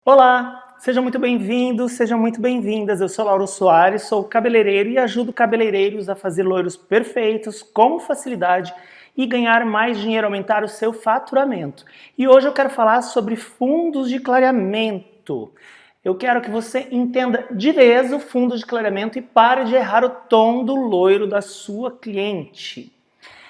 Olá, sejam muito bem-vindos, sejam muito bem-vindas. Eu sou Lauro Soares, sou cabeleireiro e ajudo cabeleireiros a fazer loiros perfeitos com facilidade e ganhar mais dinheiro, aumentar o seu faturamento. E hoje eu quero falar sobre fundos de clareamento. Eu quero que você entenda de vez o fundo de clareamento e pare de errar o tom do loiro da sua cliente.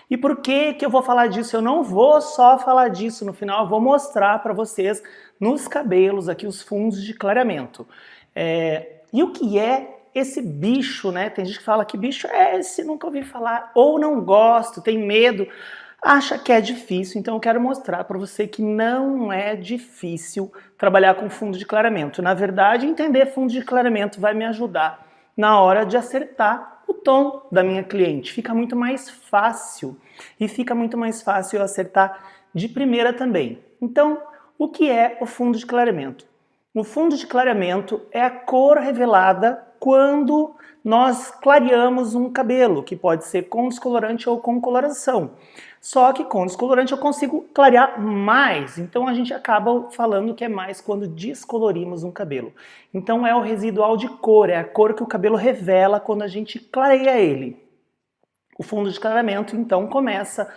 E por que eu vou falar disso? Eu não vou só falar disso, no final eu vou mostrar para vocês nos cabelos aqui os fundos de clareamento. E o que é esse bicho, né? Tem gente que fala que bicho é esse, nunca ouvi falar, ou não gosto, tem medo, acha que é difícil. Então eu quero mostrar para você que não é difícil trabalhar com fundo de clareamento. Na verdade, entender fundo de clareamento vai me ajudar na hora de acertar o tom da minha cliente. Fica muito mais fácil e fica muito mais fácil eu acertar de primeira também. Então, o que é o fundo de clareamento? O fundo de clareamento é a cor revelada quando nós clareamos um cabelo, que pode ser com descolorante ou com coloração. Só que com descolorante eu consigo clarear mais, então a gente acaba falando que é mais quando descolorimos um cabelo. Então é o residual de cor, é a cor que o cabelo revela quando a gente clareia ele. O fundo de clareamento então começa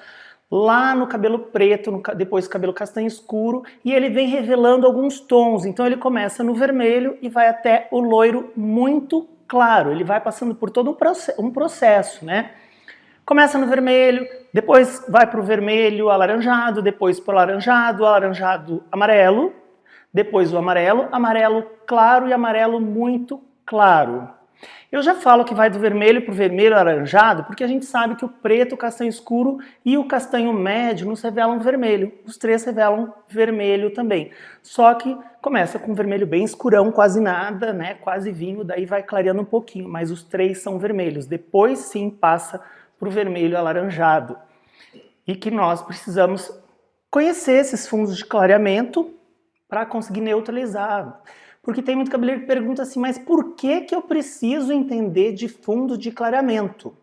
lá no cabelo preto, depois do cabelo castanho escuro, e ele vem revelando alguns tons. Então ele começa no vermelho e vai até o loiro muito claro. Ele vai passando por todo um processo, né? Começa no vermelho, depois vai para o vermelho alaranjado, depois para o alaranjado amarelo, depois o amarelo, amarelo claro e amarelo muito claro. Eu já falo que vai do vermelho para o vermelho alaranjado, porque a gente sabe que o preto, o castanho escuro e o castanho médio nos revelam vermelho. Os três revelam vermelho também. Só que começa com vermelho bem escurão, quase nada, né? Quase vinho, daí vai clareando um pouquinho, mas os três são vermelhos. Depois sim passa para o vermelho alaranjado. E que nós precisamos conhecer esses fundos de clareamento para conseguir neutralizar. Porque tem muito cabeleireiro que pergunta assim, mas por que eu preciso entender de fundo de clareamento?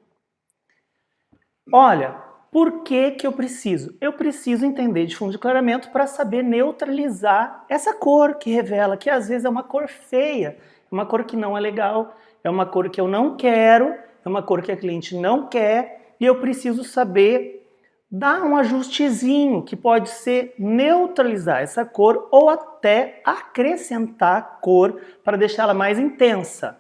Olha, por que eu preciso? Eu preciso entender de fundo de clareamento para saber neutralizar essa cor que revela, que às vezes é uma cor feia, é uma cor que não é legal, é uma cor que eu não quero, é uma cor que a cliente não quer, e eu preciso saber dar um ajustezinho, que pode ser neutralizar essa cor ou até acrescentar cor para deixá-la mais intensa.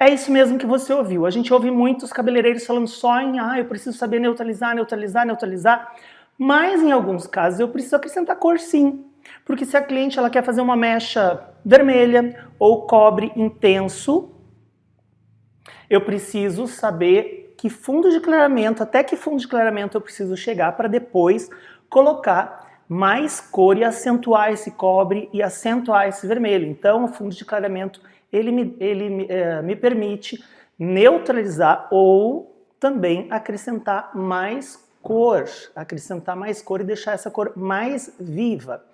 É isso mesmo que você ouviu. A gente ouve muitos cabeleireiros falando só em eu preciso saber neutralizar, neutralizar, neutralizar, mas em alguns casos eu preciso acrescentar cor sim. Porque se a cliente ela quer fazer uma mecha vermelha ou cobre intenso, eu preciso saber que fundo de clareamento, até que fundo de clareamento eu preciso chegar para depois colocar mais cor e acentuar esse cobre e acentuar esse vermelho. Então o fundo de clareamento ele me permite neutralizar ou também acrescentar mais cor e deixar essa cor mais viva.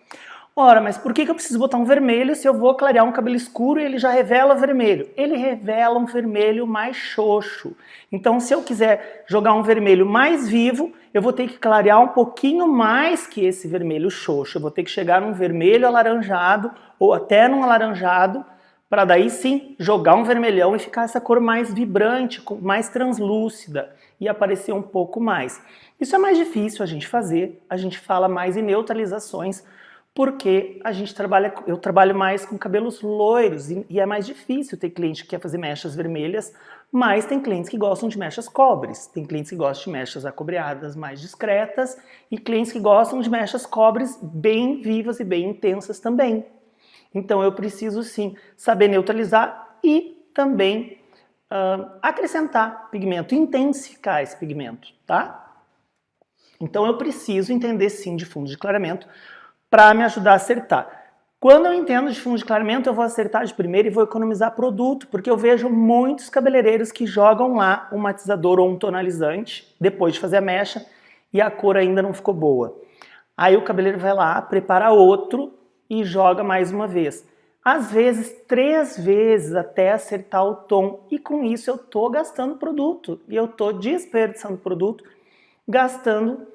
Ora, mas por que eu preciso botar um vermelho se eu vou clarear um cabelo escuro e ele já revela vermelho? Ele revela um vermelho mais xoxo. Então, se eu quiser jogar um vermelho mais vivo, eu vou ter que clarear um pouquinho mais que esse vermelho xoxo. Eu vou ter que chegar num vermelho alaranjado ou até num alaranjado, para daí sim jogar um vermelhão e ficar essa cor mais vibrante, mais translúcida e aparecer um pouco mais. Isso é mais difícil a gente fazer, a gente fala mais em neutralizações, porque eu trabalho mais com cabelos loiros e é mais difícil ter cliente que quer fazer mechas vermelhas, mas tem clientes que gostam de mechas cobres, tem clientes que gostam de mechas acobreadas mais discretas e clientes que gostam de mechas cobres bem vivas e bem intensas também. Então eu preciso sim saber neutralizar e também acrescentar pigmento, intensificar esse pigmento, tá? Então eu preciso entender sim de fundo de clareamento para me ajudar a acertar. Quando eu entendo de fundo de clareamento, eu vou acertar de primeira e vou economizar produto, porque eu vejo muitos cabeleireiros que jogam lá um matizador ou um tonalizante, depois de fazer a mecha, e a cor ainda não ficou boa. Aí o cabeleireiro vai lá, prepara outro e joga mais uma vez. Às vezes, 3 vezes até acertar o tom, e com isso eu estou gastando produto, e eu estou desperdiçando produto, gastando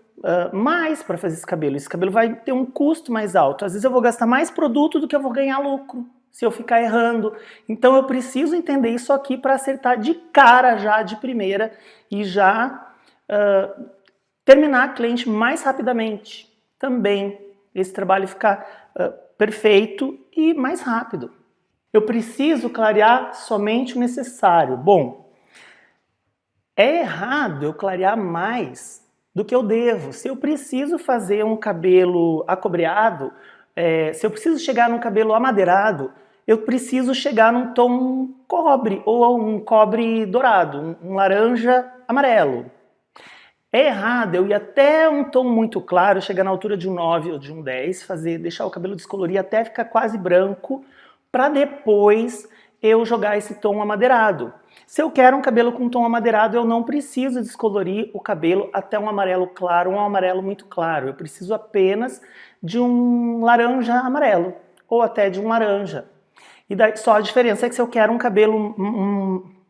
mais para fazer esse cabelo vai ter um custo mais alto, às vezes eu vou gastar mais produto do que eu vou ganhar lucro, se eu ficar errando. Então eu preciso entender isso aqui para acertar de cara já, de primeira, e já terminar a cliente mais rapidamente. Também esse trabalho ficar perfeito e mais rápido. Eu preciso clarear somente o necessário. Bom, é errado eu clarear mais do que eu devo. Se eu preciso fazer um cabelo acobreado, se eu preciso chegar num cabelo amadeirado, eu preciso chegar num tom cobre ou um cobre dourado, um laranja amarelo. É errado eu ir até um tom muito claro, chegar na altura de um 9 ou de um 10, deixar o cabelo descolorir até ficar quase branco, para depois eu jogar esse tom amadeirado. Se eu quero um cabelo com tom amadeirado, eu não preciso descolorir o cabelo até um amarelo claro ou um amarelo muito claro. Eu preciso apenas de um laranja amarelo ou até de um laranja. E daí, só a diferença é que se eu quero um cabelo,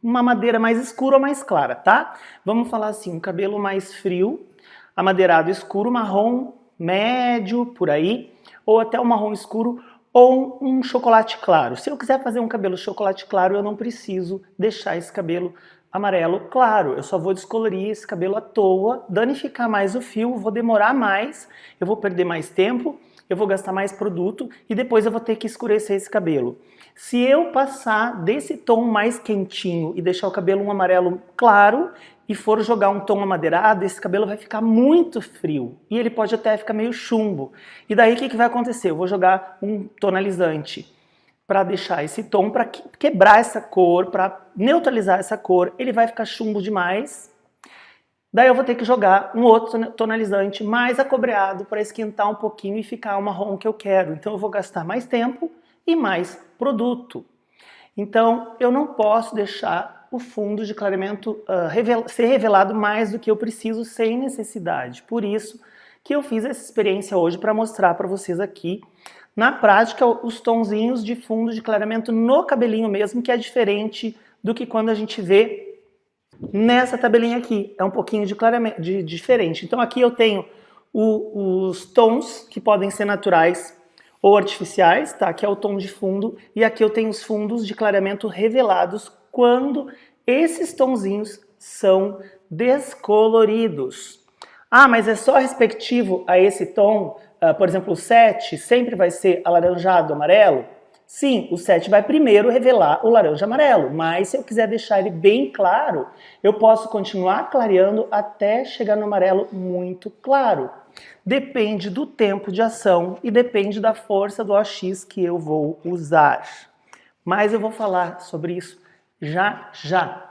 uma madeira mais escura ou mais clara, tá? Vamos falar assim, um cabelo mais frio, amadeirado escuro, marrom médio, por aí, ou até um marrom escuro, ou um chocolate claro. Se eu quiser fazer um cabelo chocolate claro, eu não preciso deixar esse cabelo amarelo claro. Eu só vou descolorir esse cabelo à toa, danificar mais o fio, vou demorar mais, eu vou perder mais tempo, eu vou gastar mais produto e depois eu vou ter que escurecer esse cabelo. Se eu passar desse tom mais quentinho e deixar o cabelo um amarelo claro e for jogar um tom amadeirado, esse cabelo vai ficar muito frio e ele pode até ficar meio chumbo. E daí o que vai acontecer? Eu vou jogar um tonalizante para deixar esse tom, para quebrar essa cor, para neutralizar essa cor. Ele vai ficar chumbo demais. Daí eu vou ter que jogar um outro tonalizante mais acobreado para esquentar um pouquinho e ficar o marrom que eu quero. Então eu vou gastar mais tempo e mais produto. Então eu não posso deixar o fundo de clareamento ser revelado mais do que eu preciso sem necessidade. Por isso que eu fiz essa experiência hoje para mostrar para vocês aqui, na prática, os tonzinhos de fundo de clareamento no cabelinho mesmo, que é diferente do que quando a gente vê nessa tabelinha aqui. É um pouquinho de clareamento diferente. Então aqui eu tenho os tons que podem ser naturais ou artificiais, tá? Que é o tom de fundo, e aqui eu tenho os fundos de clareamento revelados quando esses tonzinhos são descoloridos. Ah, mas é só respectivo a esse tom? Por exemplo, o 7 sempre vai ser alaranjado amarelo? Sim, o 7 vai primeiro revelar o laranja amarelo, mas se eu quiser deixar ele bem claro, eu posso continuar clareando até chegar no amarelo muito claro. Depende do tempo de ação e depende da força do OX que eu vou usar. Mas eu vou falar sobre isso já já.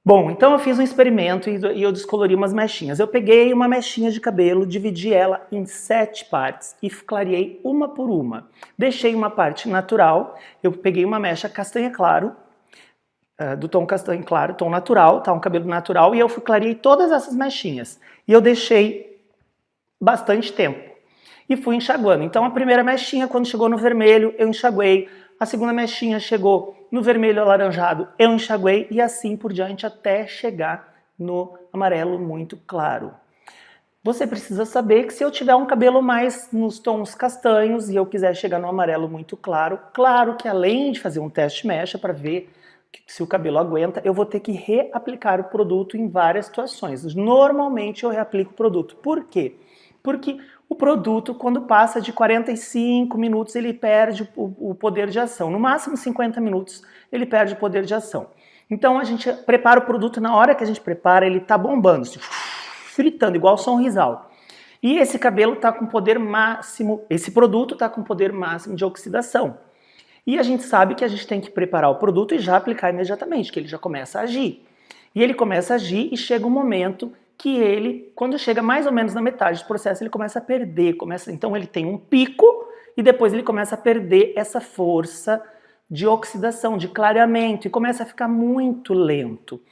Bom, então eu fiz um experimento e eu descolori umas mechinhas. Eu peguei uma mechinha de cabelo, dividi ela em 7 partes e clareei uma por uma. Deixei uma parte natural, eu peguei uma mecha castanha claro, do tom castanho claro, tom natural, tá? Um cabelo natural, e eu clareei todas essas mechinhas. E eu deixei bastante tempo. E fui enxaguando. Então a primeira mechinha, quando chegou no vermelho, eu enxaguei. A segunda mechinha chegou no vermelho alaranjado, eu enxaguei e assim por diante até chegar no amarelo muito claro. Você precisa saber que se eu tiver um cabelo mais nos tons castanhos e eu quiser chegar no amarelo muito claro, claro que além de fazer um teste mecha para ver se o cabelo aguenta, eu vou ter que reaplicar o produto em várias situações. Normalmente eu reaplico o produto. Por quê? Porque o produto, quando passa de 45 minutos, ele perde o poder de ação. No máximo 50 minutos, ele perde o poder de ação. Então a gente prepara o produto, na hora que a gente prepara, ele tá bombando, assim, fritando, igual sonrisal. E esse cabelo tá com poder máximo, esse produto tá com poder máximo de oxidação. E a gente sabe que a gente tem que preparar o produto e já aplicar imediatamente, que ele já começa a agir. E ele começa a agir e chega um momento que ele, quando chega mais ou menos na metade do processo, ele começa a perder, então ele tem um pico e depois ele começa a perder essa força de oxidação, de clareamento, e começa a ficar muito lento.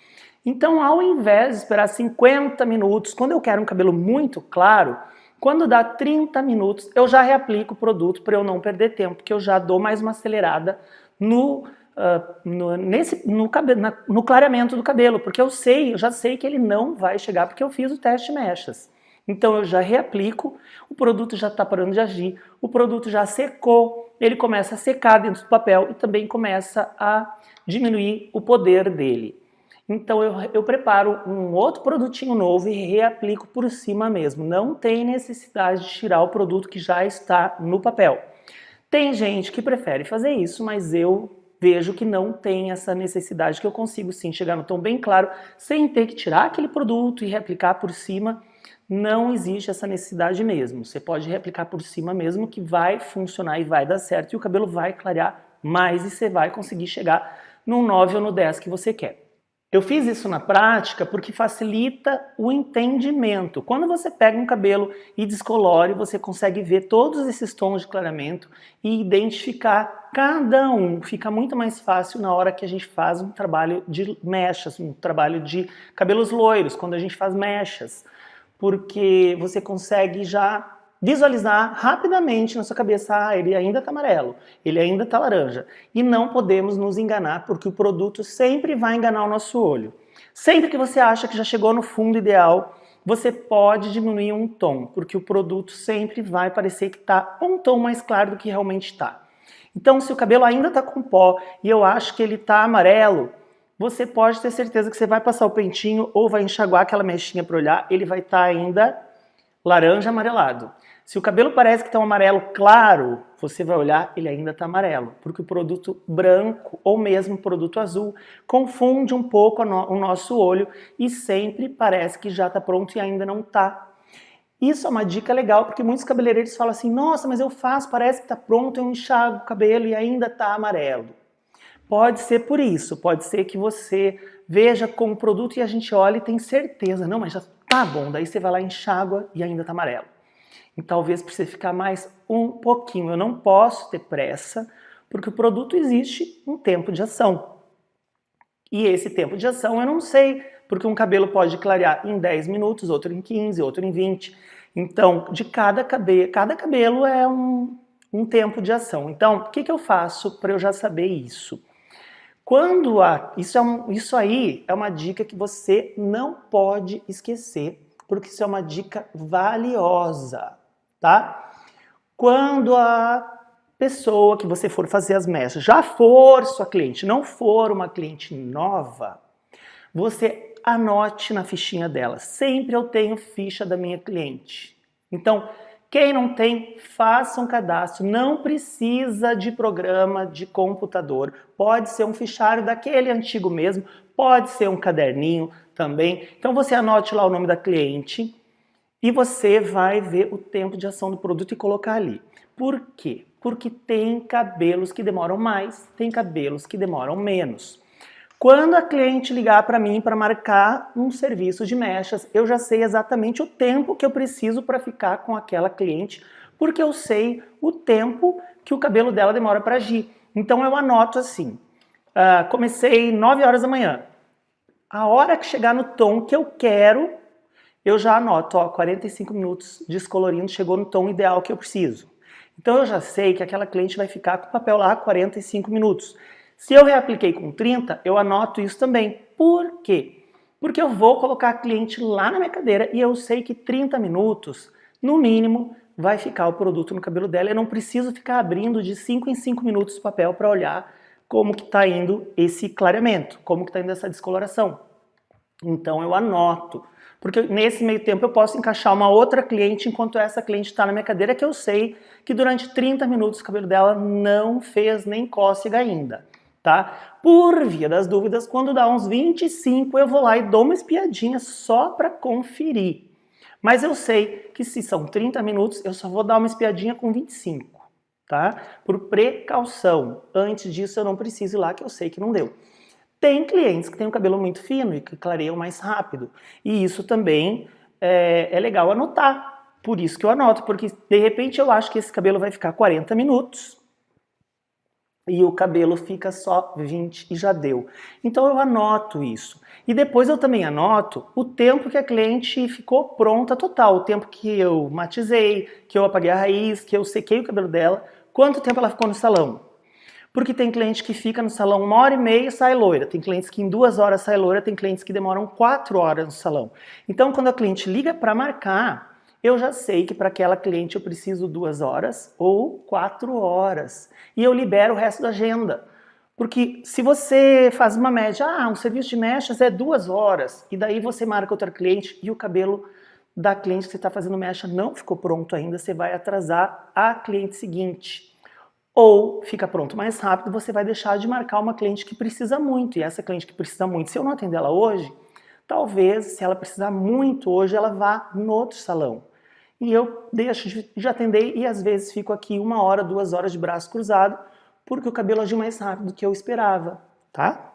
Então, ao invés de esperar 50 minutos, quando eu quero um cabelo muito claro, quando dá 30 minutos, eu já reaplico o produto para eu não perder tempo, porque eu já dou mais uma acelerada no clareamento do cabelo, porque eu já sei que ele não vai chegar, porque eu fiz o teste mechas. Então eu já reaplico, o produto já está parando de agir, o produto já secou, ele começa a secar dentro do papel e também começa a diminuir o poder dele. Então eu preparo um outro produtinho novo e reaplico por cima mesmo. Não tem necessidade de tirar o produto que já está no papel. Tem gente que prefere fazer isso, mas eu vejo que não tem essa necessidade, que eu consigo sim chegar no tom bem claro, sem ter que tirar aquele produto e reaplicar por cima. Não existe essa necessidade mesmo. Você pode reaplicar por cima mesmo, que vai funcionar e vai dar certo, e o cabelo vai clarear mais e você vai conseguir chegar no 9 ou no 10 que você quer. Eu fiz isso na prática porque facilita o entendimento. Quando você pega um cabelo e descolore, você consegue ver todos esses tons de clareamento e identificar cada um. Fica muito mais fácil na hora que a gente faz um trabalho de mechas, um trabalho de cabelos loiros, quando a gente faz mechas, porque você consegue já visualizar rapidamente na sua cabeça, ele ainda está amarelo, ele ainda está laranja. E não podemos nos enganar, porque o produto sempre vai enganar o nosso olho. Sempre que você acha que já chegou no fundo ideal, você pode diminuir um tom, porque o produto sempre vai parecer que está um tom mais claro do que realmente está. Então, se o cabelo ainda está com pó e eu acho que ele está amarelo, você pode ter certeza que você vai passar o pentinho ou vai enxaguar aquela mechinha para olhar, ele vai estar ainda laranja amarelado. Se o cabelo parece que está um amarelo claro, você vai olhar, ele ainda está amarelo, porque o produto branco ou mesmo o produto azul confunde um pouco o nosso olho e sempre parece que já está pronto e ainda não está. Isso é uma dica legal, porque muitos cabeleireiros falam assim, nossa, mas eu faço, parece que está pronto, eu enxago o cabelo e ainda está amarelo. Pode ser por isso, pode ser que você veja com o produto e a gente olha e tem certeza, não, mas já tá bom, daí você vai lá, enxágua e ainda tá amarelo. E talvez precise ficar mais um pouquinho. Eu não posso ter pressa, porque o produto existe um tempo de ação. E esse tempo de ação eu não sei, porque um cabelo pode clarear em 10 minutos, outro em 15, outro em 20. Então, de cada cabelo é um tempo de ação. Então, o que eu faço para eu já saber isso? Isso aí é uma dica que você não pode esquecer, porque isso é uma dica valiosa, tá? Quando a pessoa que você for fazer as mechas já for sua cliente, não for uma cliente nova, você anote na fichinha dela. Sempre eu tenho ficha da minha cliente. Então, quem não tem, faça um cadastro. Não precisa de programa de computador. Pode ser um fichário daquele antigo mesmo, pode ser um caderninho também. Então você anote lá o nome da cliente e você vai ver o tempo de ação do produto e colocar ali. Por quê? Porque tem cabelos que demoram mais, tem cabelos que demoram menos. Quando a cliente ligar para mim para marcar um serviço de mechas, eu já sei exatamente o tempo que eu preciso para ficar com aquela cliente, porque eu sei o tempo que o cabelo dela demora para agir. Então eu anoto assim, comecei 9 horas da manhã. A hora que chegar no tom que eu quero, eu já anoto, 45 minutos descolorindo, chegou no tom ideal que eu preciso. Então eu já sei que aquela cliente vai ficar com o papel lá 45 minutos. Se eu reapliquei com 30, eu anoto isso também. Por quê? Porque eu vou colocar a cliente lá na minha cadeira e eu sei que 30 minutos, no mínimo, vai ficar o produto no cabelo dela. Eu não preciso ficar abrindo de 5 em 5 minutos o papel para olhar como que está indo esse clareamento, como que está indo essa descoloração. Então eu anoto, porque nesse meio tempo eu posso encaixar uma outra cliente enquanto essa cliente está na minha cadeira, que eu sei que durante 30 minutos o cabelo dela não fez nem cócega ainda. Tá? Por via das dúvidas, quando dá uns 25, eu vou lá e dou uma espiadinha só para conferir. Mas eu sei que se são 30 minutos, eu só vou dar uma espiadinha com 25, tá? Por precaução. Antes disso, eu não preciso ir lá, que eu sei que não deu. Tem clientes que têm o cabelo muito fino e que clareiam mais rápido. E isso também é legal anotar. Por isso que eu anoto, porque de repente eu acho que esse cabelo vai ficar 40 minutos, e o cabelo fica só 20 e já deu. Então eu anoto isso. E depois eu também anoto o tempo que a cliente ficou pronta total, o tempo que eu matizei, que eu apaguei a raiz, que eu sequei o cabelo dela, quanto tempo ela ficou no salão. Porque tem cliente que fica no salão 1h30 e sai loira, tem clientes que em 2 horas sai loira, tem clientes que demoram 4 horas no salão. Então quando a cliente liga para marcar, eu já sei que para aquela cliente eu preciso 2 horas ou 4 horas. E eu libero o resto da agenda. Porque se você faz uma média, um serviço de mechas é 2 horas, e daí você marca outra cliente e o cabelo da cliente que você está fazendo mecha não ficou pronto ainda, você vai atrasar a cliente seguinte. Ou fica pronto mais rápido, você vai deixar de marcar uma cliente que precisa muito. E essa cliente que precisa muito, se eu não atender ela hoje, talvez, se ela precisar muito hoje, ela vá no outro salão. E eu deixo de atender e às vezes fico aqui 1 hora, 2 horas de braço cruzado, porque o cabelo agiu mais rápido do que eu esperava, tá?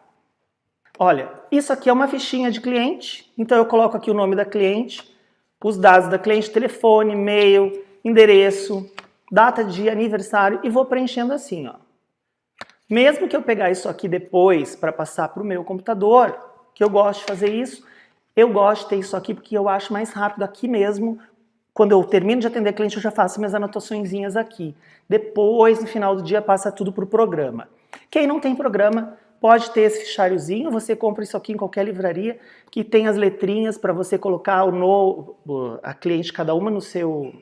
Olha, isso aqui é uma fichinha de cliente, então eu coloco aqui o nome da cliente, os dados da cliente, telefone, e-mail, endereço, data de aniversário e vou preenchendo assim, ó. Mesmo que eu pegar isso aqui depois para passar para o meu computador, que eu gosto de fazer isso, eu gosto de ter isso aqui porque eu acho mais rápido aqui mesmo. Quando eu termino de atender cliente, eu já faço minhas anotaçõezinhas aqui. Depois, no final do dia, passa tudo para o programa. Quem não tem programa, pode ter esse fichariozinho, você compra isso aqui em qualquer livraria, que tem as letrinhas para você colocar a cliente, cada uma no seu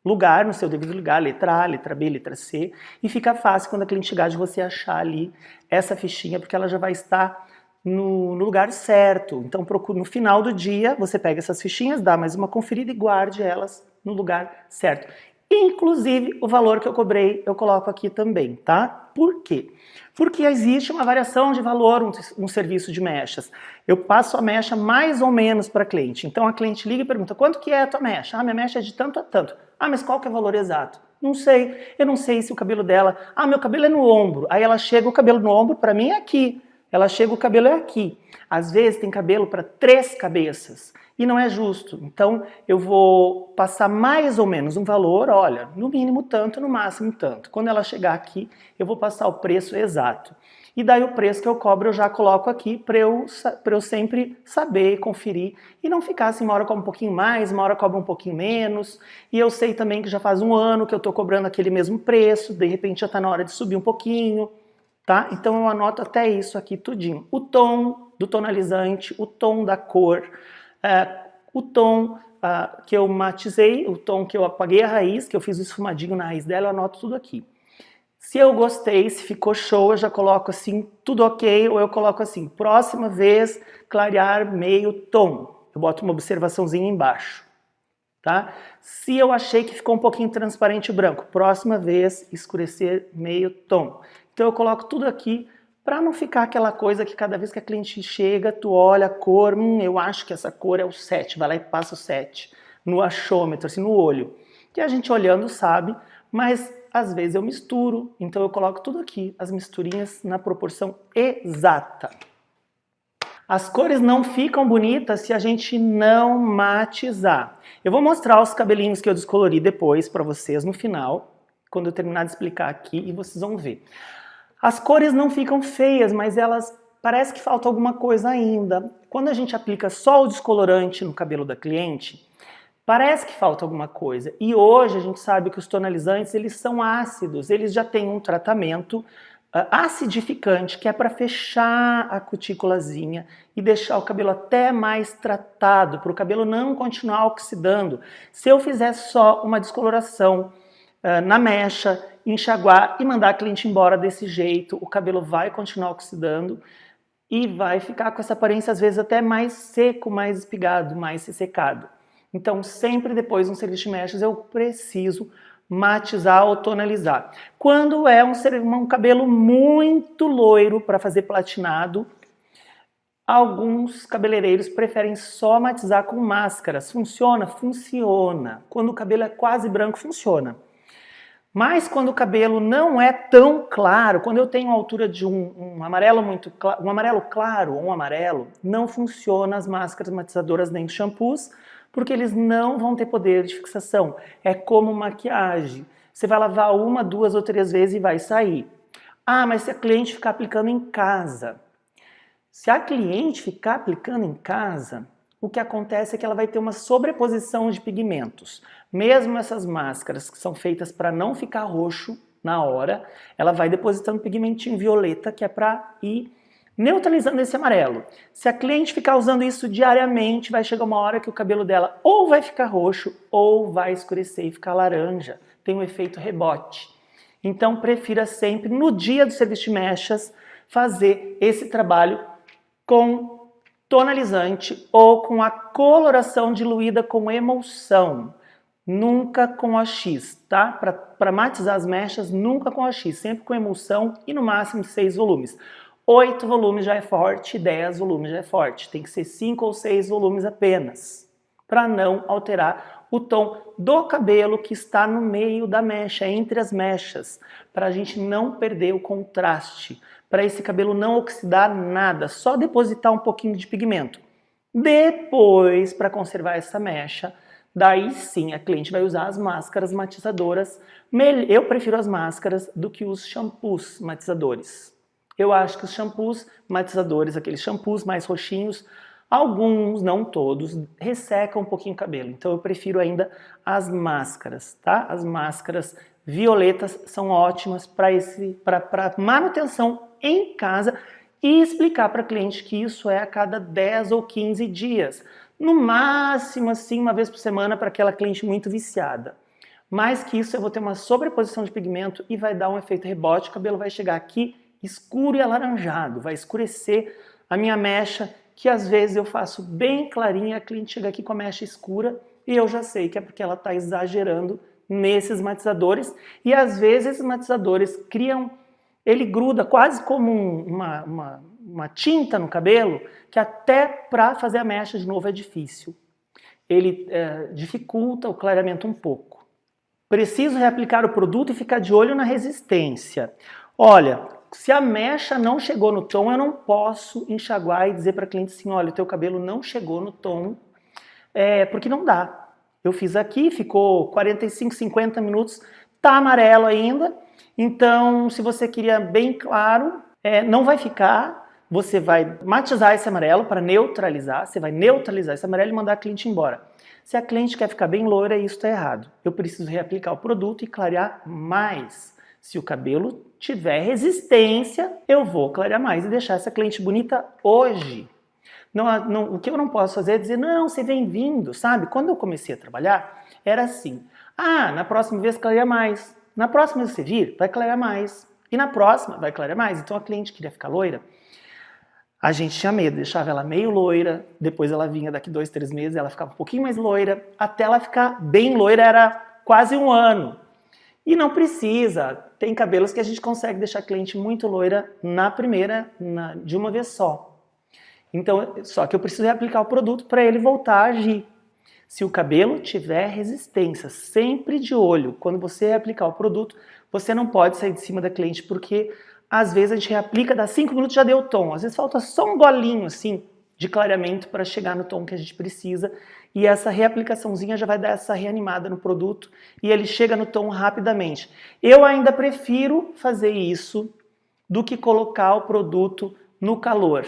lugar, no seu devido lugar, letra A, letra B, letra C, e fica fácil quando a cliente chegar de você achar ali essa fichinha, porque ela já vai estar no lugar certo. Então, no final do dia, você pega essas fichinhas, dá mais uma conferida e guarde elas no lugar certo. Inclusive, o valor que eu cobrei, eu coloco aqui também, tá? Por quê? Porque existe uma variação de valor no serviço de mechas. Eu passo a mecha mais ou menos para a cliente. Então, a cliente liga e pergunta, quanto que é a tua mecha? Minha mecha é de tanto a tanto. Mas qual que é o valor exato? Não sei. Eu não sei se o cabelo dela... meu cabelo é no ombro. Aí ela chega, o cabelo no ombro, para mim é aqui. Ela chega, o cabelo é aqui. Às vezes tem cabelo para 3 cabeças e não é justo. Então eu vou passar mais ou menos um valor, olha, no mínimo tanto, no máximo tanto. Quando ela chegar aqui, eu vou passar o preço exato. E daí o preço que eu cobro eu já coloco aqui para eu sempre saber, conferir e não ficar assim, uma hora cobra um pouquinho mais, uma hora cobra um pouquinho menos. E eu sei também que já faz 1 ano que eu estou cobrando aquele mesmo preço, de repente já está na hora de subir um pouquinho. Tá? Então eu anoto até isso aqui tudinho. O tom do tonalizante, o tom da cor, o tom que eu matizei, o tom que eu apaguei a raiz, que eu fiz o esfumadinho na raiz dela, eu anoto tudo aqui. Se eu gostei, se ficou show, eu já coloco assim, tudo ok, ou eu coloco assim, próxima vez, clarear meio tom. Eu boto uma observaçãozinha embaixo. Tá? Se eu achei que ficou um pouquinho transparente e branco, próxima vez, escurecer meio tom. Então eu coloco tudo aqui para não ficar aquela coisa que cada vez que a cliente chega, tu olha a cor, eu acho que essa cor é o 7, vai lá e passa o 7 no achômetro, assim, no olho. Que a gente olhando sabe, mas às vezes eu misturo, então eu coloco tudo aqui, as misturinhas na proporção exata. As cores não ficam bonitas se a gente não matizar. Eu vou mostrar os cabelinhos que eu descolori depois para vocês no final, quando eu terminar de explicar aqui, e vocês vão ver. As cores não ficam feias, mas elas parece que falta alguma coisa ainda. Quando a gente aplica só o descolorante no cabelo da cliente, parece que falta alguma coisa. E hoje a gente sabe que os tonalizantes, eles são ácidos, eles já têm um tratamento acidificante, que é para fechar a cutículazinha e deixar o cabelo até mais tratado, para o cabelo não continuar oxidando. Se eu fizer só uma descoloração na mecha, enxaguar e mandar a cliente embora desse jeito, o cabelo vai continuar oxidando e vai ficar com essa aparência às vezes até mais seco, mais espigado, mais ressecado. Então sempre depois no serviço de mechas eu preciso matizar ou tonalizar. Quando é um cabelo muito loiro para fazer platinado, alguns cabeleireiros preferem só matizar com máscaras. Funciona? Funciona. Quando o cabelo é quase branco, funciona. Mas quando o cabelo não é tão claro, quando eu tenho a altura de um amarelo muito claro, um amarelo claro ou um amarelo, não funciona as máscaras matizadoras nem os shampoos, porque eles não vão ter poder de fixação. É como maquiagem. Você vai lavar 1, 2 ou 3 vezes e vai sair. Mas se a cliente ficar aplicando em casa. Se a cliente ficar aplicando em casa, o que acontece é que ela vai ter uma sobreposição de pigmentos. Mesmo essas máscaras que são feitas para não ficar roxo na hora, ela vai depositando pigmentinho violeta, que é para ir Neutralizando esse amarelo. Se a cliente ficar usando isso diariamente, vai chegar uma hora que o cabelo dela ou vai ficar roxo ou vai escurecer e ficar laranja. Tem um efeito rebote. Então, prefira sempre, no dia do serviço de mechas, fazer esse trabalho com tonalizante ou com a coloração diluída com emulsão. Nunca com OX, tá? Para matizar as mechas, nunca com OX, sempre com emulsão e no máximo 6 volumes. 8 volumes já é forte, 10 volumes já é forte. Tem que ser 5 ou 6 volumes apenas, para não alterar o tom do cabelo que está no meio da mecha, entre as mechas, para a gente não perder o contraste, para esse cabelo não oxidar nada, só depositar um pouquinho de pigmento. Depois, para conservar essa mecha, daí sim a cliente vai usar as máscaras matizadoras. Eu prefiro as máscaras do que os shampoos matizadores. Eu acho que os shampoos matizadores, aqueles shampoos mais roxinhos, alguns, não todos, ressecam um pouquinho o cabelo. Então eu prefiro ainda as máscaras, tá? As máscaras violetas são ótimas para manutenção em casa e explicar para a cliente que isso é a cada 10 ou 15 dias. No máximo, assim, uma vez por semana para aquela cliente muito viciada. Mais que isso, eu vou ter uma sobreposição de pigmento e vai dar um efeito rebote. O cabelo vai chegar aqui escuro e alaranjado, vai escurecer a minha mecha, que às vezes eu faço bem clarinha, a cliente chega aqui com a mecha escura e eu já sei que é porque ela está exagerando nesses matizadores e às vezes esses matizadores criam, ele gruda quase como uma tinta no cabelo, que até para fazer a mecha de novo é difícil. Ele dificulta o clareamento um pouco. Preciso reaplicar o produto e ficar de olho na resistência. Olha, se a mecha não chegou no tom, eu não posso enxaguar e dizer para a cliente assim, olha, o teu cabelo não chegou no tom, porque não dá. Eu fiz aqui, ficou 45, 50 minutos, tá amarelo ainda, então se você queria bem claro, não vai ficar, você vai matizar esse amarelo para neutralizar, você vai neutralizar esse amarelo e mandar a cliente embora. Se a cliente quer ficar bem loira, isso está errado. Eu preciso reaplicar o produto e clarear mais. Se o cabelo tiver resistência, eu vou clarear mais e deixar essa cliente bonita hoje. O que eu não posso fazer é dizer, não, você vem vindo, sabe? Quando eu comecei a trabalhar, era assim, na próxima vez clareia mais, na próxima vez você vir, vai clarear mais, e na próxima vai clarear mais. Então a cliente queria ficar loira, a gente tinha medo, deixava ela meio loira, depois ela vinha daqui 2, 3 meses, ela ficava um pouquinho mais loira, até ela ficar bem loira era quase 1 ano. E não precisa, tem cabelos que a gente consegue deixar a cliente muito loira na primeira, de uma vez só. Então, só que eu preciso reaplicar o produto para ele voltar a agir. Se o cabelo tiver resistência, sempre de olho, quando você reaplicar o produto, você não pode sair de cima da cliente, porque às vezes a gente reaplica, dá 5 minutos já deu o tom, às vezes falta só um golinho assim de clareamento para chegar no tom que a gente precisa, e essa reaplicaçãozinha já vai dar essa reanimada no produto e ele chega no tom rapidamente. Eu ainda prefiro fazer isso do que colocar o produto no calor.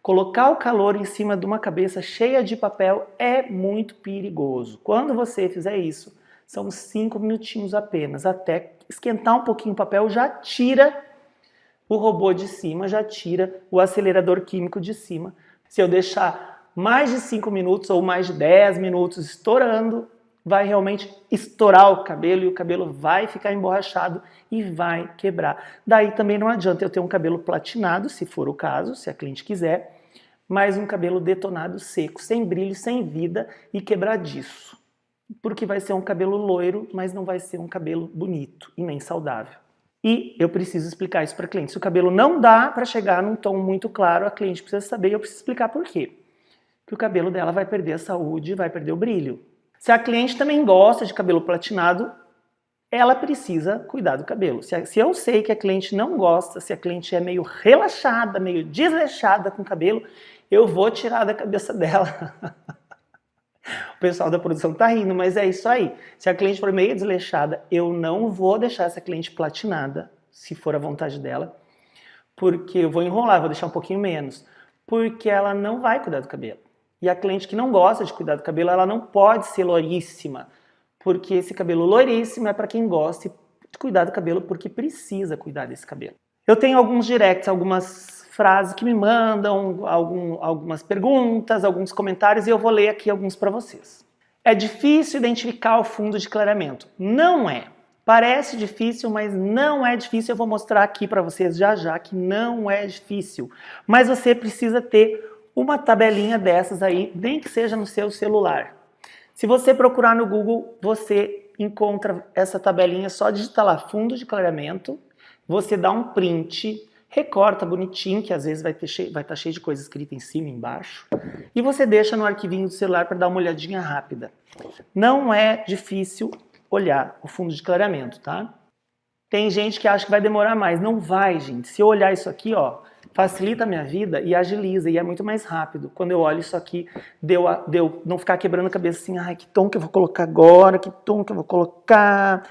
Colocar o calor em cima de uma cabeça cheia de papel é muito perigoso. Quando você fizer isso, são 5 minutinhos apenas, até esquentar um pouquinho o papel, já tira o robô de cima, já tira o acelerador químico de cima. Se eu deixar mais de 5 minutos ou mais de 10 minutos estourando, vai realmente estourar o cabelo e o cabelo vai ficar emborrachado e vai quebrar. Daí também não adianta eu ter um cabelo platinado, se for o caso, se a cliente quiser, mas um cabelo detonado seco, sem brilho, sem vida e quebradiço. Porque vai ser um cabelo loiro, mas não vai ser um cabelo bonito e nem saudável. E eu preciso explicar isso para a cliente. Se o cabelo não dá para chegar num tom muito claro, a cliente precisa saber e eu preciso explicar por quê. Que o cabelo dela vai perder a saúde, vai perder o brilho. Se a cliente também gosta de cabelo platinado, ela precisa cuidar do cabelo. Se eu sei que a cliente não gosta, se a cliente é meio relaxada, meio desleixada com o cabelo, eu vou tirar da cabeça dela. O pessoal da produção tá rindo, mas é isso aí. Se a cliente for meio desleixada, eu não vou deixar essa cliente platinada, se for a vontade dela, porque eu vou enrolar, vou deixar um pouquinho menos, porque ela não vai cuidar do cabelo. E a cliente que não gosta de cuidar do cabelo, ela não pode ser loiríssima, porque esse cabelo loiríssimo é para quem gosta de cuidar do cabelo, porque precisa cuidar desse cabelo. Eu tenho alguns directs, algumas frases que me mandam, algumas perguntas, alguns comentários, e eu vou ler aqui alguns para vocês. É difícil identificar o fundo de clareamento? Não é. Parece difícil, mas não é difícil. Eu vou mostrar aqui para vocês já já que não é difícil. Mas você precisa ter uma tabelinha dessas aí, nem que seja no seu celular. Se você procurar no Google, você encontra essa tabelinha, só digitar lá fundo de clareamento, você dá um print, recorta bonitinho, que às vezes vai estar cheio de coisa escrita em cima e embaixo, e você deixa no arquivinho do celular para dar uma olhadinha rápida. Não é difícil olhar o fundo de clareamento, tá? Tem gente que acha que vai demorar mais. Não vai, gente. Se eu olhar isso aqui, ó, facilita a minha vida e agiliza, e é muito mais rápido. Quando eu olho isso aqui, deu não ficar quebrando a cabeça assim, ai, que tom que eu vou colocar agora, que tom que eu vou colocar.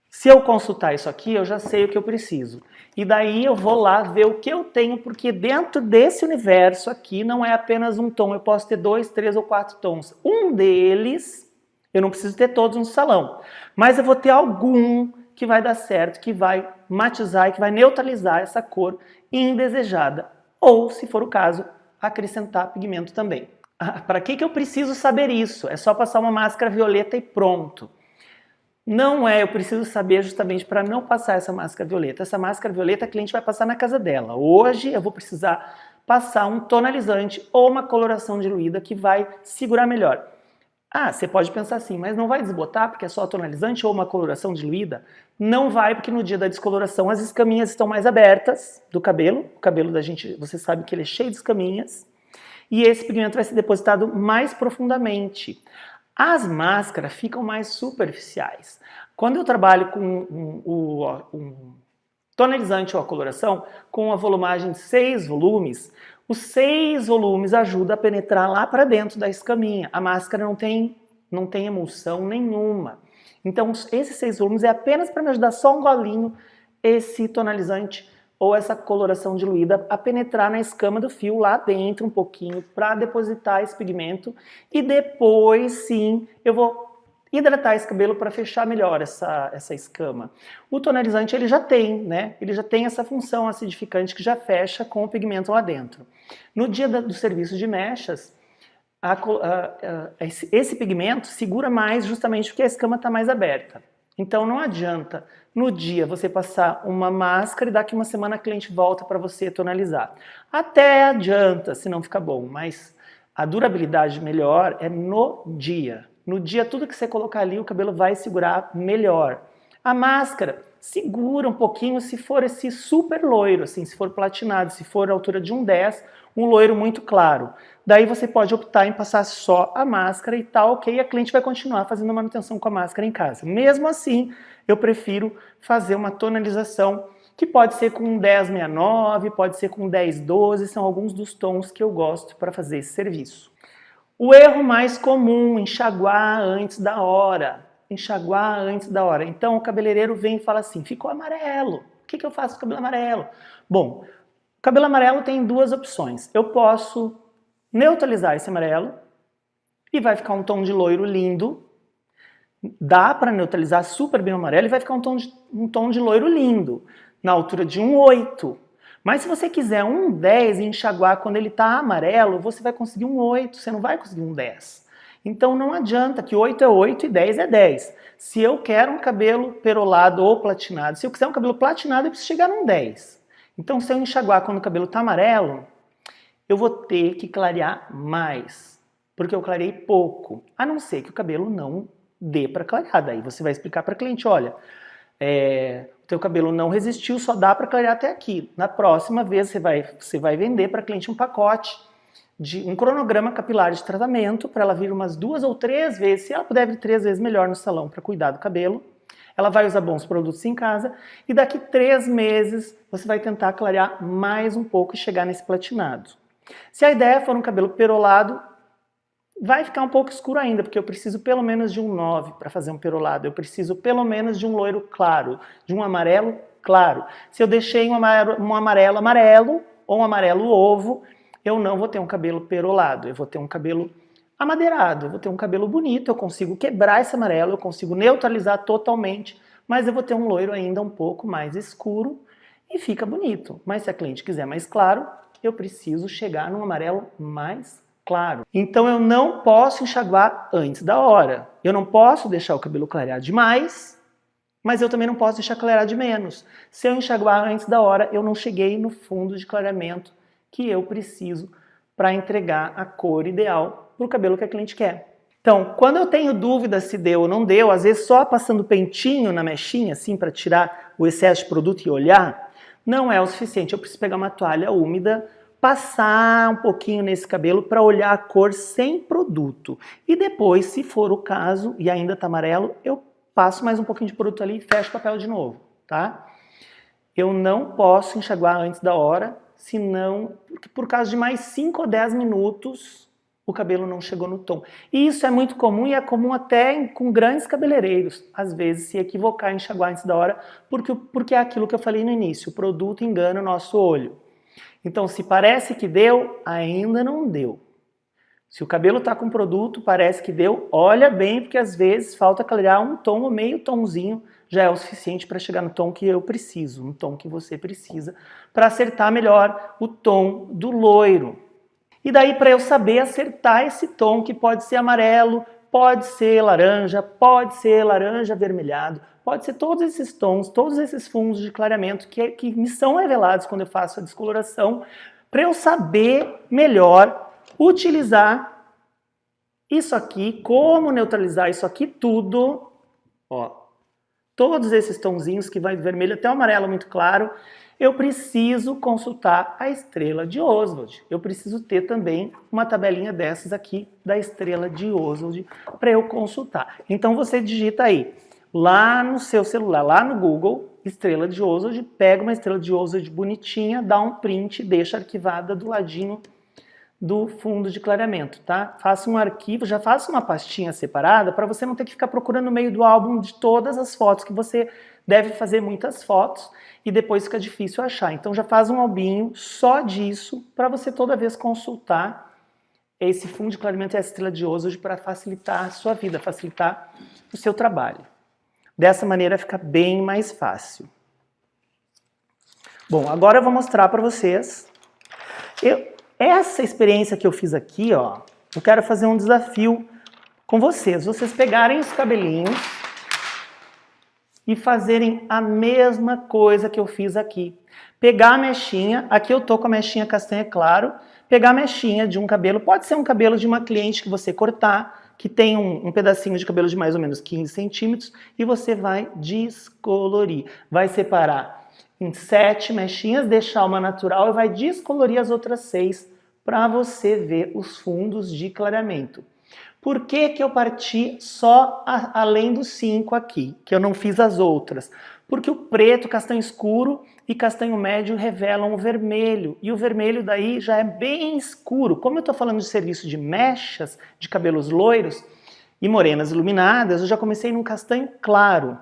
Se eu consultar isso aqui, eu já sei o que eu preciso. E daí eu vou lá ver o que eu tenho, porque dentro desse universo aqui não é apenas um tom, eu posso ter 2, 3 ou 4 tons. Um deles, eu não preciso ter todos no salão, mas eu vou ter algum que vai dar certo, que vai matizar e que vai neutralizar essa cor indesejada. Ou, se for o caso, acrescentar pigmento também. Para que eu preciso saber isso? É só passar uma máscara violeta e pronto. Não é, eu preciso saber justamente para não passar essa máscara violeta. Essa máscara violeta a cliente vai passar na casa dela. Hoje eu vou precisar passar um tonalizante ou uma coloração diluída que vai segurar melhor. Ah, você pode pensar assim, mas não vai desbotar porque é só tonalizante ou uma coloração diluída? Não vai, porque no dia da descoloração as escaminhas estão mais abertas do cabelo. O cabelo da gente, você sabe que ele é cheio de escaminhas. E esse pigmento vai ser depositado mais profundamente. As máscaras ficam mais superficiais. Quando eu trabalho com um tonalizante ou a coloração, com a volumagem de 6 volumes, os 6 volumes ajudam a penetrar lá para dentro da escaminha. A máscara não tem emulsão nenhuma. Então, esses 6 volumes é apenas para me ajudar só um golinho esse tonalizante ou essa coloração diluída a penetrar na escama do fio lá dentro um pouquinho para depositar esse pigmento e depois sim eu vou hidratar esse cabelo para fechar melhor essa escama. O tonalizante ele já tem, né? Ele já tem essa função acidificante que já fecha com o pigmento lá dentro. No dia do serviço de mechas, esse pigmento segura mais justamente porque a escama está mais aberta. Então não adianta no dia você passar uma máscara e daqui uma semana a cliente volta para você tonalizar. Até adianta se não ficar bom, mas a durabilidade melhor é no dia. No dia tudo que você colocar ali o cabelo vai segurar melhor. A máscara segura um pouquinho se for esse super loiro, assim, se for platinado, se for a altura de 1,10, um loiro muito claro. Daí você pode optar em passar só a máscara e tá ok, a cliente vai continuar fazendo a manutenção com a máscara em casa. Mesmo assim, eu prefiro fazer uma tonalização que pode ser com 1069, pode ser com 1012, são alguns dos tons que eu gosto para fazer esse serviço. O erro mais comum, enxaguar antes da hora. Enxaguar antes da hora. Então o cabeleireiro vem e fala assim, ficou amarelo, o que eu faço com o cabelo amarelo? Bom, o cabelo amarelo tem duas opções. Eu posso neutralizar esse amarelo e vai ficar um tom de loiro lindo. Dá para neutralizar super bem o amarelo e vai ficar um tom de loiro lindo, na altura de 1,8. Mas se você quiser 1,10 e enxaguar quando ele está amarelo, você vai conseguir 1,8, você não vai conseguir 1,10. Então não adianta que 8 é 8 e 10 é 10. Se eu quero um cabelo perolado ou platinado, se eu quiser um cabelo platinado, eu preciso chegar num 10. Então se eu enxaguar quando o cabelo está amarelo, eu vou ter que clarear mais, porque eu clarei pouco, a não ser que o cabelo não dê para clarear. Daí você vai explicar para a cliente, olha, o teu cabelo não resistiu, só dá para clarear até aqui. Na próxima vez você vai vender para a cliente um pacote de um cronograma capilar de tratamento para ela vir umas 2 ou 3 vezes, se ela puder vir 3 vezes melhor no salão para cuidar do cabelo. Ela vai usar bons produtos em casa e daqui 3 meses você vai tentar clarear mais um pouco e chegar nesse platinado. Se a ideia for um cabelo perolado, vai ficar um pouco escuro ainda, porque eu preciso pelo menos de um 9 para fazer um perolado. Eu preciso pelo menos de um loiro claro, de um amarelo claro. Se eu deixei um amarelo amarelo ou um amarelo ovo, eu não vou ter um cabelo perolado, eu vou ter um cabelo amadeirado, eu vou ter um cabelo bonito, eu consigo quebrar esse amarelo, eu consigo neutralizar totalmente, mas eu vou ter um loiro ainda um pouco mais escuro e fica bonito. Mas se a cliente quiser mais claro, eu preciso chegar num amarelo mais claro. Então eu não posso enxaguar antes da hora. Eu não posso deixar o cabelo clarear demais, mas eu também não posso deixar clarear de menos. Se eu enxaguar antes da hora, eu não cheguei no fundo de clareamento que eu preciso para entregar a cor ideal para o cabelo que a cliente quer. Então, quando eu tenho dúvida se deu ou não deu, às vezes só passando pentinho na mechinha, assim, para tirar o excesso de produto e olhar, não é o suficiente. Eu preciso pegar uma toalha úmida, passar um pouquinho nesse cabelo para olhar a cor sem produto. E depois, se for o caso, e ainda está amarelo, eu passo mais um pouquinho de produto ali e fecho o papel de novo, tá? Eu não posso enxaguar antes da hora, senão, por causa de mais 5 ou 10 minutos, o cabelo não chegou no tom. E isso é muito comum e é comum até com grandes cabeleireiros, às vezes, se equivocar em enxaguar antes da hora, porque é aquilo que eu falei no início, o produto engana o nosso olho. Então, se parece que deu, ainda não deu. Se o cabelo está com produto, parece que deu, olha bem, porque às vezes falta clarear um tom ou meio tomzinho, já é o suficiente para chegar no tom que eu preciso, no tom que você precisa, para acertar melhor o tom do loiro. E daí para eu saber acertar esse tom, que pode ser amarelo, pode ser laranja avermelhado, pode ser todos esses tons, todos esses fundos de clareamento que me são revelados quando eu faço a descoloração, para eu saber melhor utilizar isso aqui, como neutralizar isso aqui tudo, ó, todos esses tonzinhos que vai do vermelho até o amarelo muito claro, eu preciso consultar a estrela de Oswald. Eu preciso ter também uma tabelinha dessas aqui da estrela de Oswald para eu consultar. Então você digita aí, lá no seu celular, lá no Google, estrela de Oswald, pega uma estrela de Oswald bonitinha, dá um print e deixa arquivada do ladinho do fundo de clareamento, tá? Faça um arquivo, já faça uma pastinha separada para você não ter que ficar procurando no meio do álbum de todas as fotos, que você deve fazer muitas fotos e depois fica difícil achar. Então já faz um albinho só disso para você toda vez consultar esse fundo de clareamento e a estrela de Oswald para facilitar a sua vida, facilitar o seu trabalho. Dessa maneira fica bem mais fácil. Bom, agora eu vou mostrar para vocês. Essa experiência que eu fiz aqui, ó, eu quero fazer um desafio com vocês. Vocês pegarem os cabelinhos e fazerem a mesma coisa que eu fiz aqui. Pegar a mechinha, aqui eu tô com a mechinha castanha claro, pegar a mechinha de um cabelo, pode ser um cabelo de uma cliente que você cortar, que tem um pedacinho de cabelo de mais ou menos 15 centímetros, e você vai descolorir. Vai separar em 7 mechinhas, deixar uma natural e vai descolorir as outras 6 para você ver os fundos de clareamento. Por que que eu parti só além dos 5 aqui, que eu não fiz as outras? Porque o preto, castanho escuro e castanho médio revelam o vermelho, e o vermelho daí já é bem escuro. Como eu estou falando de serviço de mechas, de cabelos loiros e morenas iluminadas, eu já comecei num castanho claro,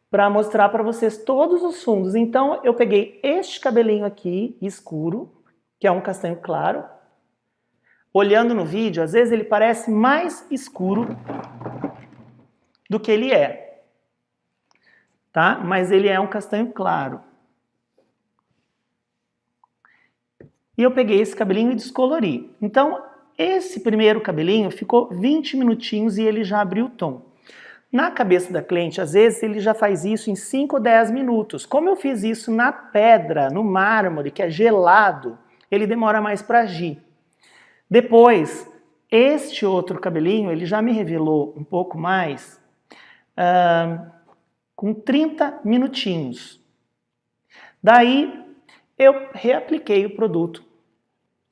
para mostrar para vocês todos os fundos. Então eu peguei este cabelinho aqui, escuro, que é um castanho claro. Olhando no vídeo, às vezes ele parece mais escuro do que ele é, tá? Mas ele é um castanho claro. E eu peguei esse cabelinho e descolori. Então esse primeiro cabelinho ficou 20 minutinhos e ele já abriu o tom. Na cabeça da cliente, às vezes, ele já faz isso em 5 ou 10 minutos. Como eu fiz isso na pedra, no mármore, que é gelado, ele demora mais para agir. Depois, este outro cabelinho, ele já me revelou um pouco mais, com 30 minutinhos. Daí, eu reapliquei o produto,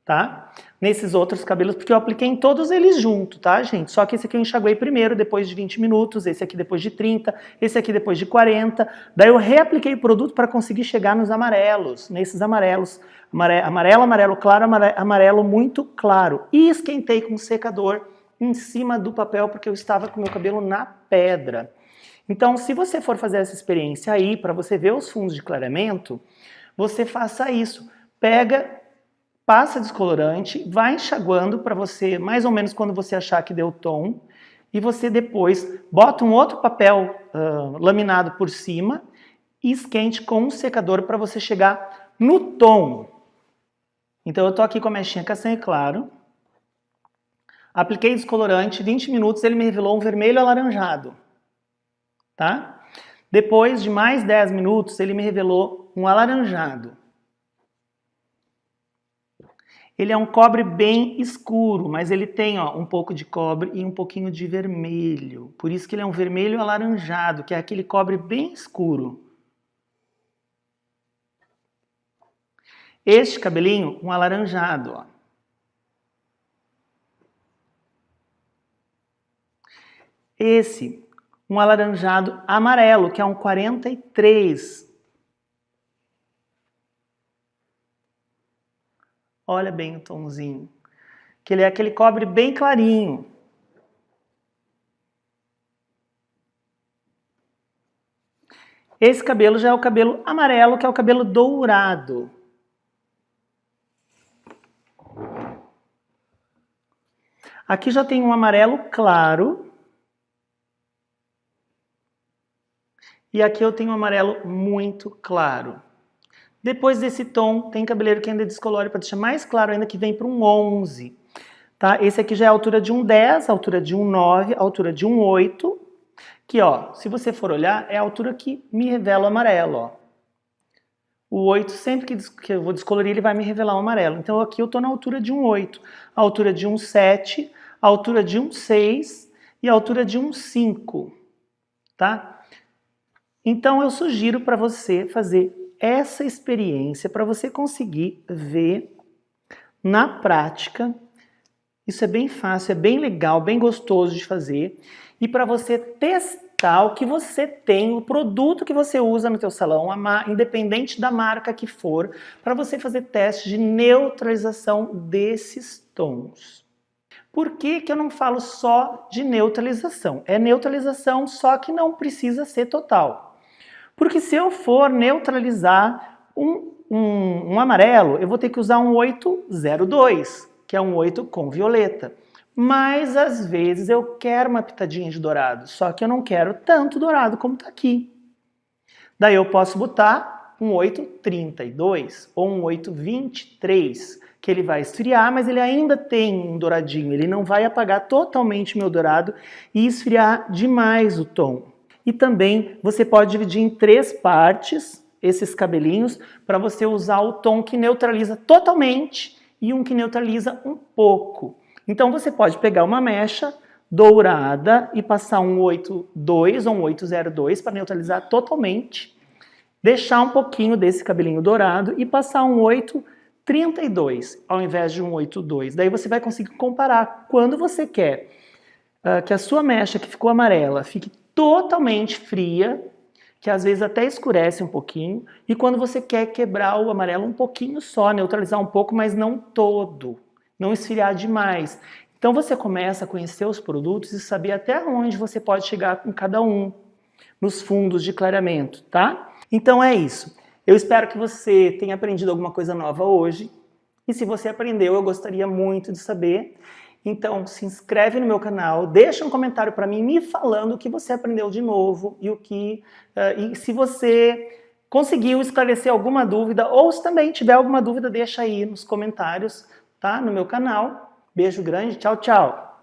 tá? Nesses outros cabelos, porque eu apliquei em todos eles junto, tá, gente? Só que esse aqui eu enxaguei primeiro, depois de 20 minutos, esse aqui depois de 30, esse aqui depois de 40. Daí eu reapliquei o produto para conseguir chegar nos amarelos, nesses amarelos. Amarelo, amarelo claro, amarelo muito claro. E esquentei com um secador em cima do papel, porque eu estava com o meu cabelo na pedra. Então, se você for fazer essa experiência aí, para você ver os fundos de clareamento, você faça isso. Passa descolorante, vai enxaguando para você, mais ou menos quando você achar que deu tom, e você depois bota um outro papel laminado por cima e esquente com um secador para você chegar no tom. Então eu tô aqui com a mechinha castanho claro, apliquei descolorante, 20 minutos ele me revelou um vermelho alaranjado, tá? Depois de mais 10 minutos ele me revelou um alaranjado. Ele é um cobre bem escuro, mas ele tem um pouco de cobre e um pouquinho de vermelho. Por isso que ele é um vermelho alaranjado, que é aquele cobre bem escuro. Este cabelinho, um alaranjado, ó. Esse, um alaranjado amarelo, que é um 43. Olha bem o tomzinho. Que ele é aquele cobre bem clarinho. Esse cabelo já é o cabelo amarelo, que é o cabelo dourado. Aqui já tem um amarelo claro. E aqui eu tenho um amarelo muito claro. Depois desse tom, tem cabeleiro que ainda descolore para deixar mais claro ainda, que vem para um 11. Tá? Esse aqui já é a altura de um 10, a altura de um 9, a altura de um 8. Que, ó, se você for olhar, é a altura que me revela o amarelo, ó. O 8, sempre que eu vou descolorir, ele vai me revelar o amarelo. Então aqui eu tô na altura de um 8, a altura de um 7, a altura de um 6 e a altura de um 5, tá? Então eu sugiro para você fazer essa experiência para você conseguir ver na prática. Isso é bem fácil, é bem legal, bem gostoso de fazer. E para você testar o que você tem, o produto que você usa no teu salão, independente da marca que for, para você fazer teste de neutralização desses tons. Por que que eu não falo só de neutralização? É neutralização, só que não precisa ser total. Porque se eu for neutralizar um amarelo, eu vou ter que usar um 802, que é um 8 com violeta. Mas às vezes eu quero uma pitadinha de dourado, só que eu não quero tanto dourado como está aqui. Daí eu posso botar um 832 ou um 823, que ele vai esfriar, mas ele ainda tem um douradinho, ele não vai apagar totalmente o meu dourado e esfriar demais o tom. E também você pode dividir em 3 partes esses cabelinhos para você usar o tom que neutraliza totalmente e um que neutraliza um pouco. Então você pode pegar uma mecha dourada e passar um 82 ou um 802 para neutralizar totalmente, deixar um pouquinho desse cabelinho dourado e passar um 832 ao invés de um 82. Daí você vai conseguir comparar quando você quer que a sua mecha que ficou amarela fique totalmente fria, que às vezes até escurece um pouquinho, e quando você quer quebrar o amarelo um pouquinho só, neutralizar um pouco, mas não todo, não esfriar demais. Então você começa a conhecer os produtos e saber até onde você pode chegar com cada um, nos fundos de clareamento, tá? Então é isso. Eu espero que você tenha aprendido alguma coisa nova hoje, e se você aprendeu, eu gostaria muito de saber. Então, se inscreve no meu canal, deixa um comentário para mim me falando o que você aprendeu de novo e se você conseguiu esclarecer alguma dúvida ou se também tiver alguma dúvida, deixa aí nos comentários, tá? No meu canal. Beijo grande, tchau, tchau!